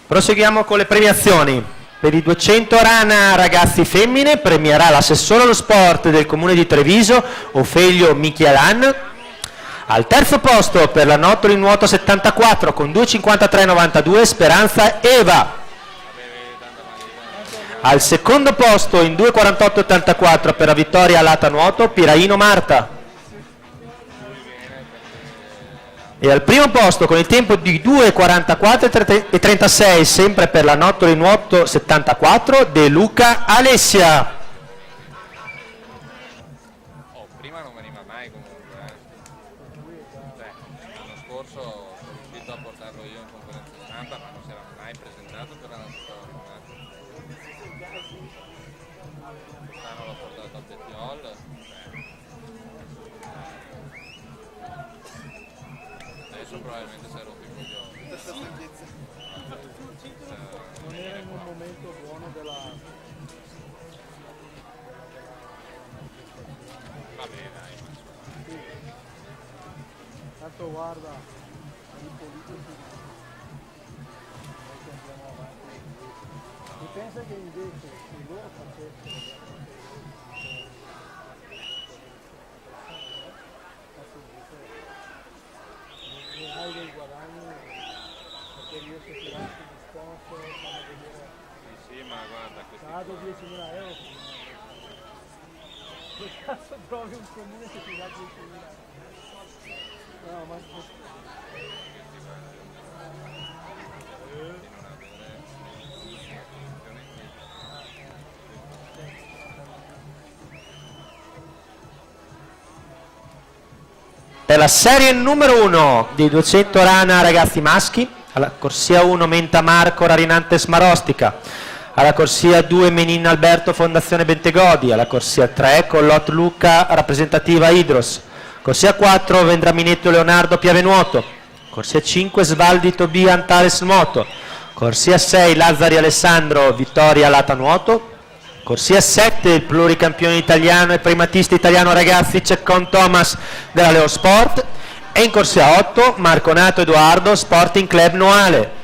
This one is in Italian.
Proseguiamo con le premiazioni. Per i 200 rana ragazzi femmine premierà l'assessore allo sport del comune di Treviso, Ofelio Michialan. Al terzo posto per la nottolo in nuoto 74 con 2,53,92 Speranza Eva. Al secondo posto in 2,48,84 per la vittoria alata nuoto Piraino Marta. E al primo posto con il tempo di 2,44,36 sempre per la nottolo in nuoto 74 De Luca Alessia. Prima non veniva mai comunque. L'anno scorso sono riuscito a portarlo io in conferenza stampa, ma non si era mai presentato per la nostra storia. Quest'anno l'ho portato a Bettiol. Adesso probabilmente si è rotto i coglioni. Non era in un momento buono della... Vabbè dai, ma Sì. Tanto guarda, i politici noi andiamo avanti. E pensa che invece se loro facessero non hai dei guadagni perché riesci a tirarti di sponsor, fanno vedere sì, ma guarda, questi Dado 10.000 euro. Che cazzo trovi un comune che ti dà 10.000 euro? No, ma... Per la serie numero 1 di 200 rana ragazzi maschi, alla corsia 1 Menta Marco Rarinantes Marostica, alla corsia 2 Menin Alberto Fondazione Bentegodi, alla corsia 3 Collot Luca rappresentativa Idros, corsia 4 Vendraminetto Leonardo Piavenuoto, corsia 5 Svaldi Tobia Antares Nuoto, corsia 6 Lazzari Alessandro Vittoria Lata Nuoto, corsia 7 il pluricampione italiano e primatista italiano ragazzi Ceccon Thomas della Leo Sport, e in corsia 8 Marconato Edoardo Sporting Club Noale.